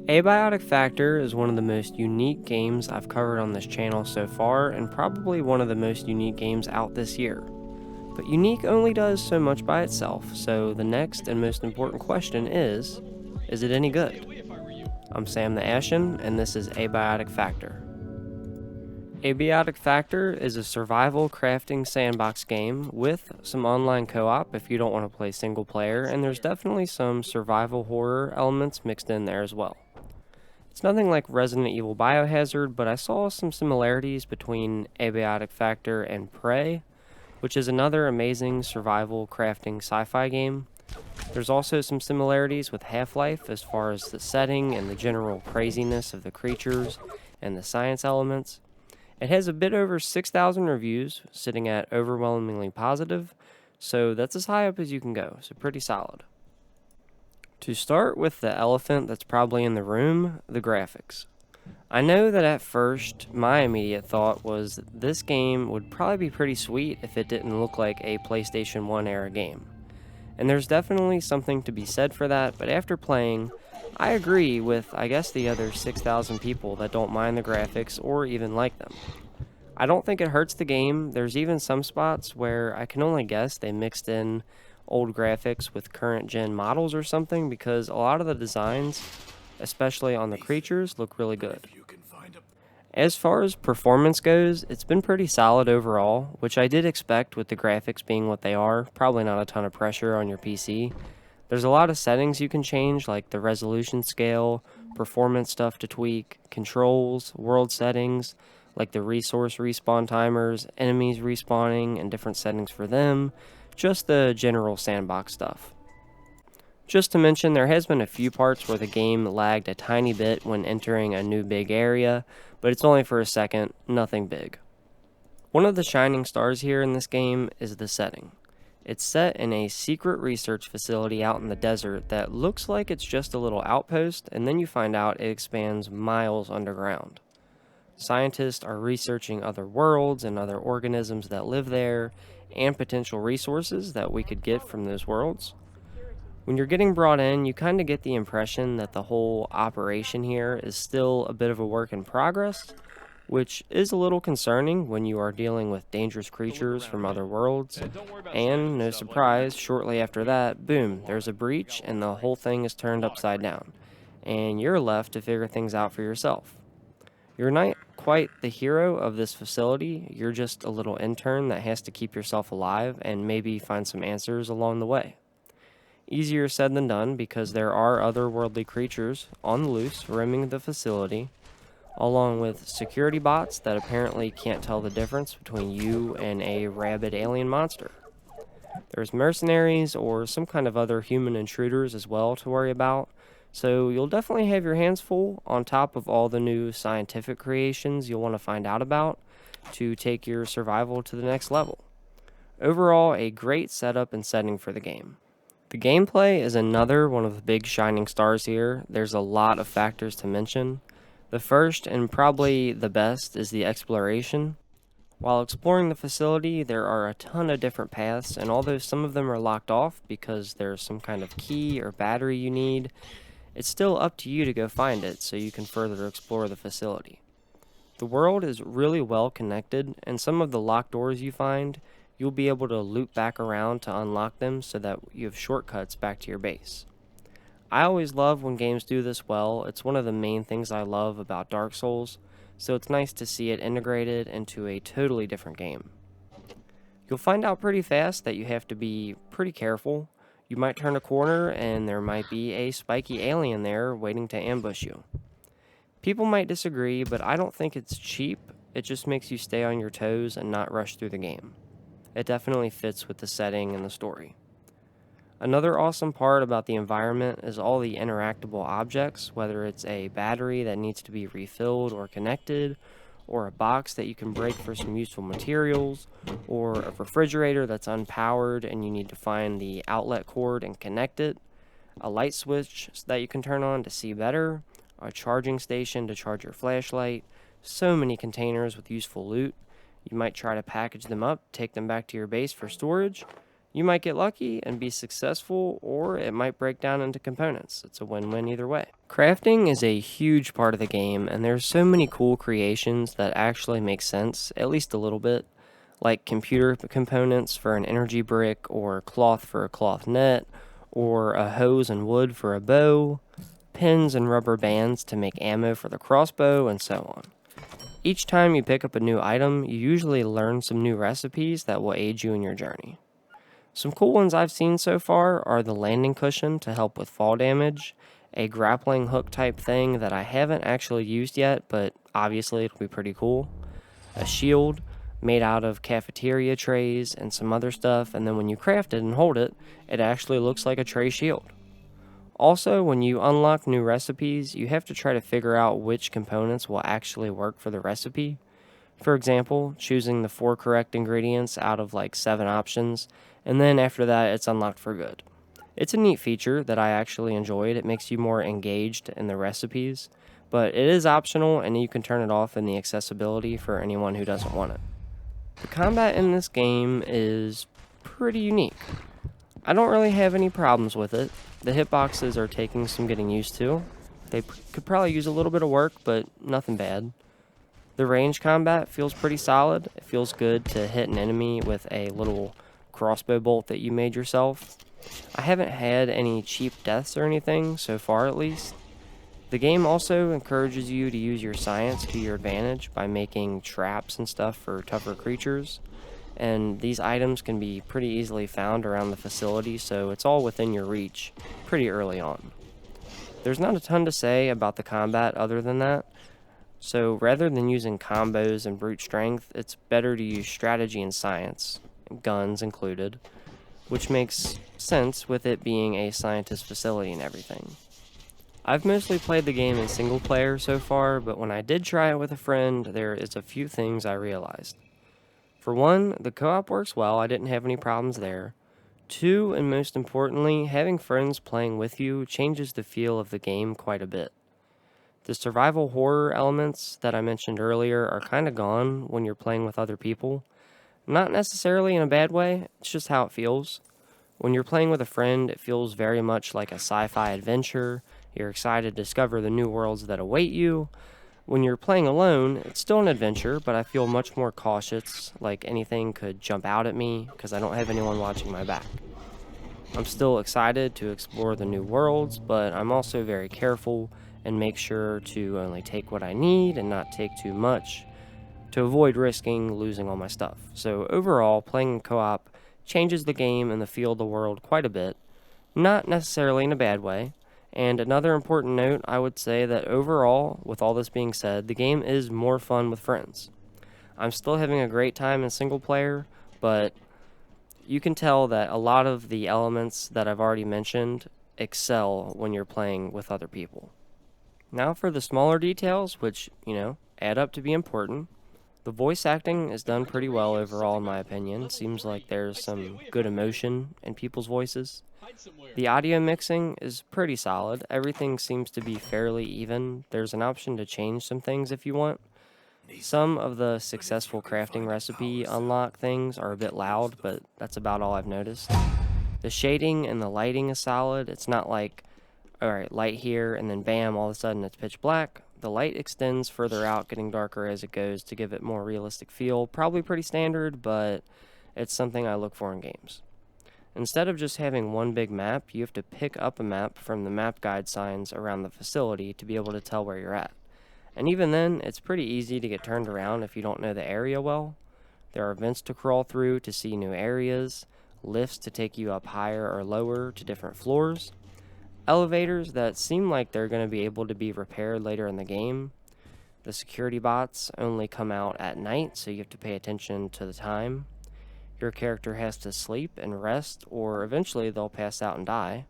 Abiotic Factor is one of the most unique games I've covered on this channel so far, and probably one of the most unique games out this year. But unique only does so much by itself, so the next and most important question is it any good? I'm Sam the Ashen, and this is Abiotic Factor. Abiotic Factor is a survival crafting sandbox game with some online co-op if you don't want to play single player, and there's definitely some survival horror elements mixed in there as well. It's nothing like Resident Evil Biohazard, but I saw some similarities between Abiotic Factor and Prey, which is another amazing survival crafting sci-fi game. There's also some similarities with Half-Life as far as the setting and the general craziness of the creatures and the science elements. It has a bit over 6,000 reviews, sitting at overwhelmingly positive, so that's as high up as you can go, so pretty solid. To start with the elephant that's probably in the room, the graphics. I know that at first, my immediate thought was this game would probably be pretty sweet if it didn't look like a PlayStation 1 era game. And there's definitely something to be said for that, but after playing, I agree with, I guess, the other 6,000 people that don't mind the graphics or even like them. I don't think it hurts the game. There's even some spots where I can only guess they mixed in old graphics with current gen models or something, because a lot of the designs, especially on the creatures, look really good. As far as performance goes, it's been pretty solid overall, which I did expect with the graphics being what they are. Probably not a ton of pressure on your PC. There's a lot of settings you can change, like the resolution scale, performance stuff to tweak, controls, world settings, like the resource respawn timers, enemies respawning, and different settings for them, just the general sandbox stuff. Just to mention, there has been a few parts where the game lagged a tiny bit when entering a new big area, but it's only for a second, nothing big. One of the shining stars here in this game is the setting. It's set in a secret research facility out in the desert that looks like it's just a little outpost, and then you find out it expands miles underground. Scientists are researching other worlds and other organisms that live there, and potential resources that we could get from those worlds. When you're getting brought in, you kind of get the impression that the whole operation here is still a bit of a work in progress, which is a little concerning when you are dealing with dangerous creatures from other worlds. And no surprise, shortly after that, boom, there's a breach and the whole thing is turned upside down, and you're left to figure things out for yourself. You're not quite the hero of this facility, you're just a little intern that has to keep yourself alive and maybe find some answers along the way. Easier said than done, because there are otherworldly creatures on the loose roaming the facility, along with security bots that apparently can't tell the difference between you and a rabid alien monster. There's mercenaries or some kind of other human intruders as well to worry about, so you'll definitely have your hands full on top of all the new scientific creations you'll want to find out about to take your survival to the next level. Overall, a great setup and setting for the game. The gameplay is another one of the big shining stars here. There's a lot of factors to mention. The first, and probably the best, is the exploration. While exploring the facility, there are a ton of different paths, and although some of them are locked off because there's some kind of key or battery you need, it's still up to you to go find it so you can further explore the facility. The world is really well connected, and some of the locked doors you find, you'll be able to loop back around to unlock them so that you have shortcuts back to your base. I always love when games do this well. It's one of the main things I love about Dark Souls, so it's nice to see it integrated into a totally different game. You'll find out pretty fast that you have to be pretty careful. You might turn a corner and there might be a spiky alien there waiting to ambush you. People might disagree, but I don't think it's cheap. It just makes you stay on your toes and not rush through the game. It definitely fits with the setting and the story. Another awesome part about the environment is all the interactable objects, whether it's a battery that needs to be refilled or connected, or a box that you can break for some useful materials, or a refrigerator that's unpowered and you need to find the outlet cord and connect it, a light switch that you can turn on to see better, a charging station to charge your flashlight, so many containers with useful loot. You might try to package them up, take them back to your base for storage. You might get lucky and be successful, or it might break down into components. It's a win-win either way. Crafting is a huge part of the game, and there's so many cool creations that actually make sense, at least a little bit, like computer components for an energy brick, or cloth for a cloth net, or a hose and wood for a bow, pins and rubber bands to make ammo for the crossbow, and so on. Each time you pick up a new item, you usually learn some new recipes that will aid you in your journey. Some cool ones I've seen so far are the landing cushion to help with fall damage, a grappling hook type thing that I haven't actually used yet, but obviously it'll be pretty cool, a shield made out of cafeteria trays and some other stuff, and then when you craft it and hold it, it actually looks like a tray shield. Also, when you unlock new recipes, you have to try to figure out which components will actually work for the recipe. For example, choosing the 4 correct ingredients out of like 7 options, and then after that it's unlocked for good. It's a neat feature that I actually enjoyed. It makes you more engaged in the recipes, but it is optional and you can turn it off in the accessibility for anyone who doesn't want it. The combat in this game is pretty unique. I don't really have any problems with it. The hitboxes are taking some getting used to. They could probably use a little bit of work, but nothing bad. The range combat feels pretty solid. It feels good to hit an enemy with a little crossbow bolt that you made yourself. I haven't had any cheap deaths or anything, so far at least. The game also encourages you to use your science to your advantage by making traps and stuff for tougher creatures, and these items can be pretty easily found around the facility, so it's all within your reach pretty early on. There's not a ton to say about the combat other than that, so rather than using combos and brute strength, it's better to use strategy and science, guns included, which makes sense with it being a scientist facility and everything. I've mostly played the game in single player so far, but when I did try it with a friend, there is a few things I realized. For one, the co-op works well, I didn't have any problems there. 2, and most importantly, having friends playing with you changes the feel of the game quite a bit. The survival horror elements that I mentioned earlier are kind of gone when you're playing with other people. Not necessarily in a bad way, it's just how it feels. When you're playing with a friend, it feels very much like a sci-fi adventure. You're excited to discover the new worlds that await you. When you're playing alone, it's still an adventure, but I feel much more cautious, like anything could jump out at me because I don't have anyone watching my back. I'm still excited to explore the new worlds, but I'm also very careful and make sure to only take what I need and not take too much to avoid risking losing all my stuff. So overall, playing in co-op changes the game and the feel of the world quite a bit, not necessarily in a bad way. And another important note, I would say that overall, with all this being said, the game is more fun with friends. I'm still having a great time in single player, but you can tell that a lot of the elements that I've already mentioned excel when you're playing with other people. Now for the smaller details, which, add up to be important. The voice acting is done pretty well overall in my opinion. Seems like there's some good emotion in people's voices. The audio mixing is pretty solid. Everything seems to be fairly even. There's an option to change some things if you want. Some of the successful crafting recipe unlock things are a bit loud, but that's about all I've noticed. The shading and the lighting is solid. It's not like, alright, light here, and then bam, all of a sudden it's pitch black. The light extends further out, getting darker as it goes to give it more realistic feel. Probably pretty standard, but it's something I look for in games. Instead of just having one big map, you have to pick up a map from the map guide signs around the facility to be able to tell where you're at. And even then, it's pretty easy to get turned around if you don't know the area well. There are vents to crawl through to see new areas, lifts to take you up higher or lower to different floors, elevators that seem like they're going to be able to be repaired later in the game. The security bots only come out at night, so you have to pay attention to the time. Your character has to sleep and rest, or eventually they'll pass out and die.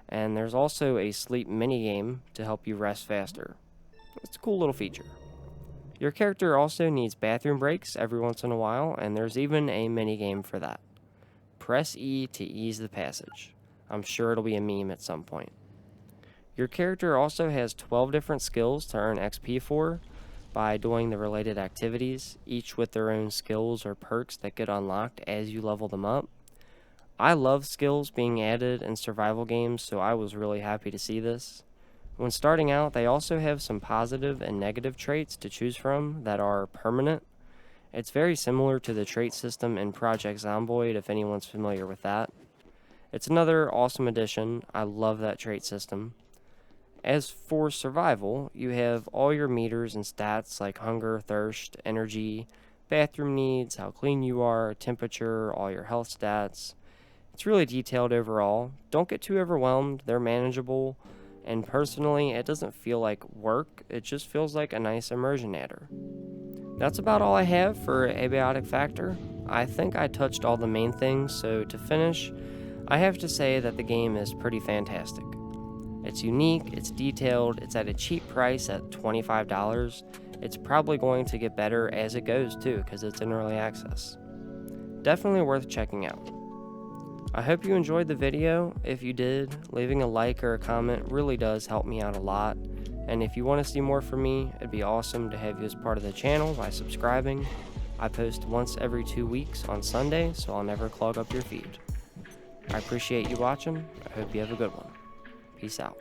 And there's also a sleep minigame to help you rest faster. It's a cool little feature. Your character also needs bathroom breaks every once in a while, and there's even a minigame for that. Press E to ease the passage. I'm sure it'll be a meme at some point. Your character also has 12 different skills to earn XP for by doing the related activities, each with their own skills or perks that get unlocked as you level them up. I love skills being added in survival games, so I was really happy to see this. When starting out, they also have some positive and negative traits to choose from that are permanent. It's very similar to the trait system in Project Zomboid, if anyone's familiar with that. It's another awesome addition. I love that trait system. As for survival, you have all your meters and stats like hunger, thirst, energy, bathroom needs, how clean you are, temperature, all your health stats. It's really detailed overall. Don't get too overwhelmed, they're manageable, and personally, it doesn't feel like work, it just feels like a nice immersion adder. That's about all I have for Abiotic Factor. I think I touched all the main things, so to finish, I have to say that the game is pretty fantastic. It's unique, it's detailed, it's at a cheap price at $25. It's probably going to get better as it goes too, because it's in early access. Definitely worth checking out. I hope you enjoyed the video. If you did, leaving a like or a comment really does help me out a lot. And if you want to see more from me, it'd be awesome to have you as part of the channel by subscribing. I post once every 2 weeks on Sunday, so I'll never clog up your feed. I appreciate you watching. I hope you have a good one. Peace out.